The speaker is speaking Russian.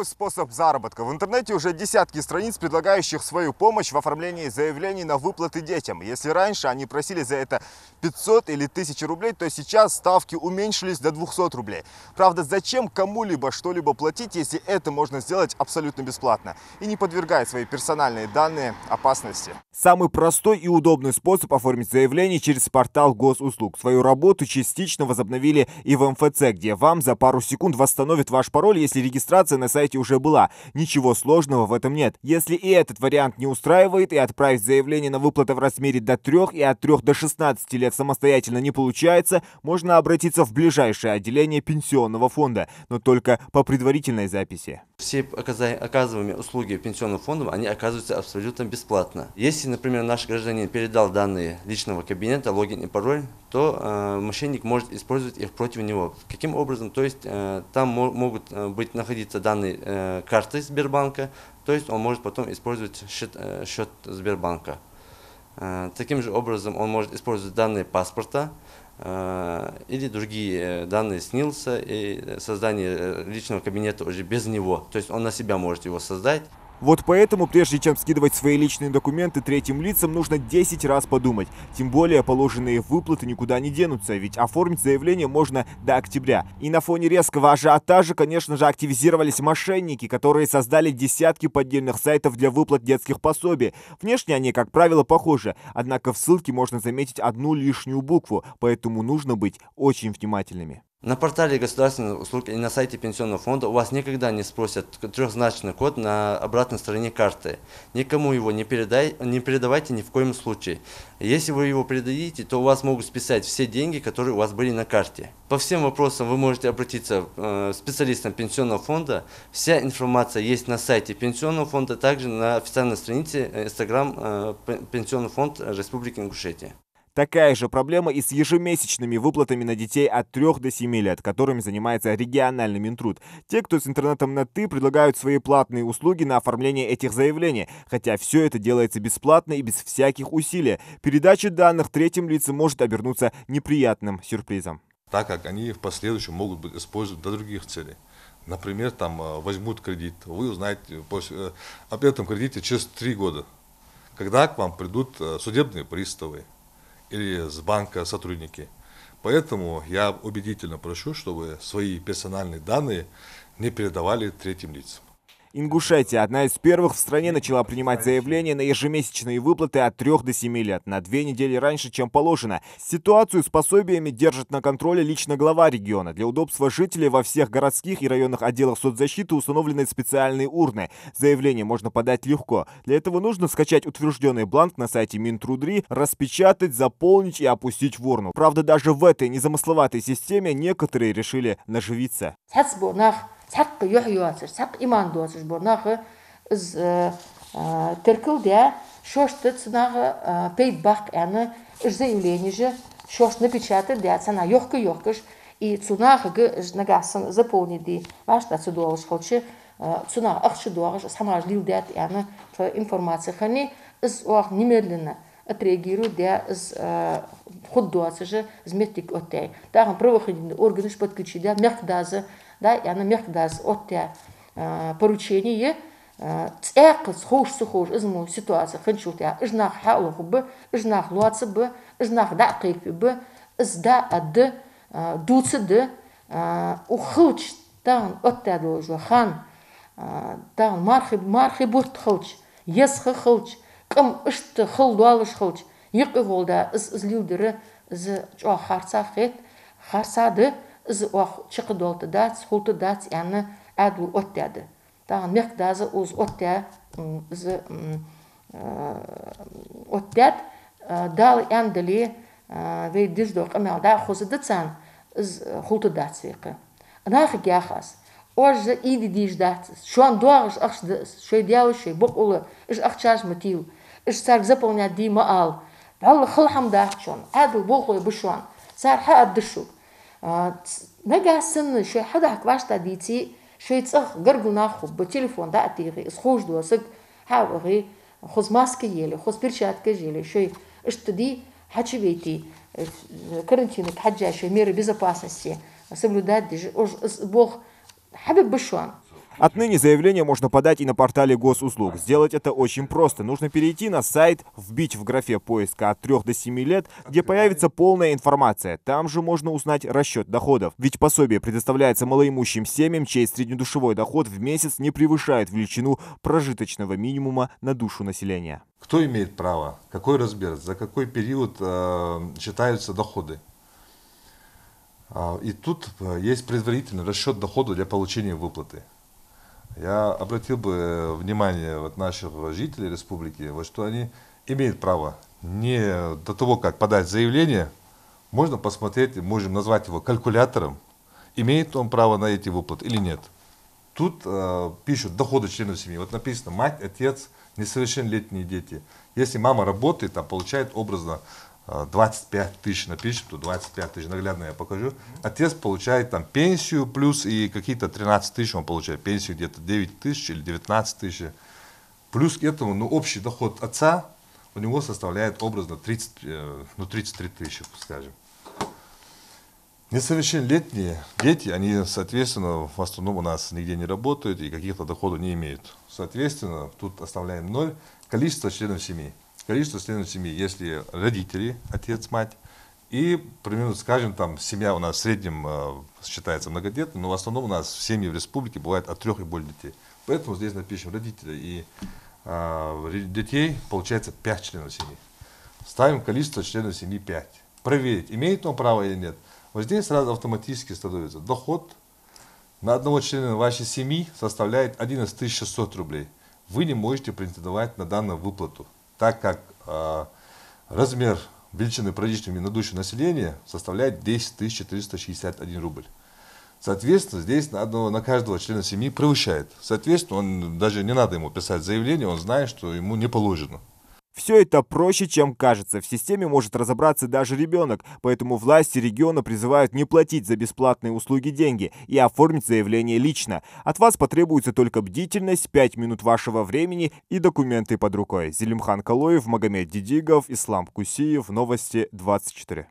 новый способ заработка. В интернете уже десятки страниц, предлагающих свою помощь в оформлении заявлений на выплаты детям. Если раньше они просили за это 500 или 1000 рублей, то сейчас ставки уменьшились до 200 рублей. Правда, зачем кому-либо что-либо платить, если это можно сделать абсолютно бесплатно и не подвергая свои персональные данные опасности? Самый простой и удобный способ оформить заявление через портал госуслуг. Свою работу частично возобновили и в МФЦ, где вам за пару секунд восстановят ваш пароль, если регистрация на сайте уже была. Ничего сложного в этом нет. Если и этот вариант не устраивает, и отправить заявление на выплаты в размере до 3 и от 3 до 16 лет самостоятельно не получается, можно обратиться в ближайшее отделение пенсионного фонда, но только по предварительной записи. Все оказываемые услуги пенсионным фондом, они оказываются абсолютно бесплатно. Если, например, наш гражданин передал данные личного кабинета, логин и пароль, то мошенник может использовать их против него. Каким образом? То есть там могут находиться данные карты Сбербанка, то есть он может потом использовать счет Сбербанка. Таким же образом он может использовать данные паспорта или другие данные СНИЛСа и создание личного кабинета уже без него. То есть он на себя может его создать. Вот поэтому, прежде чем скидывать свои личные документы третьим лицам, нужно 10 раз подумать. Тем более положенные выплаты никуда не денутся, ведь оформить заявление можно до октября. И на фоне резкого ажиотажа, конечно же, активизировались мошенники, которые создали десятки поддельных сайтов для выплат детских пособий. Внешне они, как правило, похожи, однако в ссылке можно заметить одну лишнюю букву, поэтому нужно быть очень внимательными. На портале государственных услуг и на сайте пенсионного фонда у вас никогда не спросят трехзначный код на обратной стороне карты. Никому его не передавайте ни в коем случае. Если вы его передадите, то у вас могут списать все деньги, которые у вас были на карте. По всем вопросам вы можете обратиться к специалистам пенсионного фонда. Вся информация есть на сайте пенсионного фонда, также на официальной странице Instagram Пенсионный фонд Республики Ингушетия. Такая же проблема и с ежемесячными выплатами на детей от 3 до 7 лет, которыми занимается региональный Минтруд. Те, кто с интернетом на «ты», предлагают свои платные услуги на оформление этих заявлений, хотя все это делается бесплатно и без всяких усилий. Передача данных третьим лицам может обернуться неприятным сюрпризом. Так как они в последующем могут быть использованы для других целей. Например, там возьмут кредит, вы узнаете об этом кредите через 3 года, когда к вам придут судебные приставы или с банка сотрудники. Поэтому я убедительно прошу, чтобы свои персональные данные не передавали третьим лицам. Ингушетия, одна из первых в стране, начала принимать заявления на ежемесячные выплаты от 3 до 7 лет, на 2 недели раньше, чем положено. Ситуацию с пособиями держит на контроле лично глава региона. Для удобства жителей во всех городских и районных отделах соцзащиты установлены специальные урны. Заявление можно подать легко. Для этого нужно скачать утвержденный бланк на сайте Минтрудри, распечатать, заполнить и опустить в урну. Правда, даже в этой незамысловатой системе некоторые решили наживиться. Сақ юхюатсыр, сақ имандуатсыр борнағы из теркілде шошты цынағы пейдбақ әні іш заявление же шош напечатать де цана ёхка-ёхкаш и цунағы нагасын заполнить вашта цудуалыш холчы цунағы ақшы дуағыш самаж лилдет әні информация хани из оақ немедленно отреагируют де из худдуатсыр же зметтик оттей. Тағын правоохранительные органы подключи де мехдазы да, я на мехдаз от те поручения, цэкс хош изму ситуация хэнчут я изнах хаулах бы, изнах луацы бы, изнах дакип бы, изда ад дуцды ухылч тан от те дожу хан тан мархи бурт хылч, есхы хылч, кым ишты хыл дуалыш хылч, екі голда из людері из чо харца хет харсады из ох чекдолты дац хулты дац яны аду оттяды. Тагын мехдазы уз оття из оттят дал яндели вейдиздок амалда хозыдыцан из хулты дац веқы. Нахы гяхас. Оржы иди диш дац. Шуан дуагыш ахшды шой дяушей бокулы иш ахчаш мотив. Иш сарг заполнять ди маал. Аллы хылхам дахчон. Аду бокулы бушуан. Сар ха аддышук. نجاسن شيء حدا هكواش تديتي شيء تصخ جرجنا خب بالتليفون ده أتيغي إسخوش دوسك حاوغي خذ ماسك يلي خذ برشات كجيلي شيء اشتدي حكي بيتي كرنتينك حاجة شيء ميري безопасности соблюдать بوخ حبيب بشوان. Отныне заявление можно подать и на портале госуслуг. Сделать это очень просто. Нужно перейти на сайт, вбить в графе поиска от 3 до 7 лет, где появится полная информация. Там же можно узнать расчет доходов. Ведь пособие предоставляется малоимущим семьям, чей среднедушевой доход в месяц не превышает величину прожиточного минимума на душу населения. Кто имеет право, какой размер, за какой период считаются доходы. И тут есть предварительный расчет дохода для получения выплаты. Я обратил бы внимание наших жителей республики, что они имеют право не до того, как подать заявление, можно посмотреть, можем назвать его калькулятором, имеет он право на эти выплаты или нет. Тут пишут доходы членов семьи. Вот написано мать, отец, несовершеннолетние дети. Если мама работает, там получает образно 25 тысяч, напишем, то 25 тысяч, наглядно я покажу. Отец получает там пенсию плюс и какие-то 13 тысяч он получает, пенсию где-то 9 тысяч или 19 тысяч. Плюс к этому, общий доход отца у него составляет образно 33 тысячи, скажем. Несовершеннолетние дети, они, соответственно, в основном у нас нигде не работают и каких-то доходов не имеют. Соответственно, тут оставляем 0. Количество членов семьи. Количество членов семьи, если родители, отец, мать, и, примерно, скажем, там семья у нас в среднем считается многодетной, но в основном у нас в семье в республике бывает от 3 и более детей. Поэтому здесь напишем родители и детей, получается 5 членов семьи. Ставим количество членов семьи 5. Проверить, имеет он право или нет. Вот здесь сразу автоматически становится доход на одного члена вашей семьи составляет 11 600 рублей. Вы не можете претендовать на данную выплату, так как размер величины прожиточного на душу населения составляет 10 361 рубль. Соответственно, здесь на каждого члена семьи превышает. Соответственно, он даже не надо ему писать заявление, он знает, что ему не положено. Все это проще, чем кажется. В системе может разобраться даже ребенок, поэтому власти региона призывают не платить за бесплатные услуги деньги и оформить заявление лично. От вас потребуется только бдительность, 5 минут вашего времени и документы под рукой. Зелимхан Калоев, Магомед Дидигов, Ислам Кусиев, Новости 24.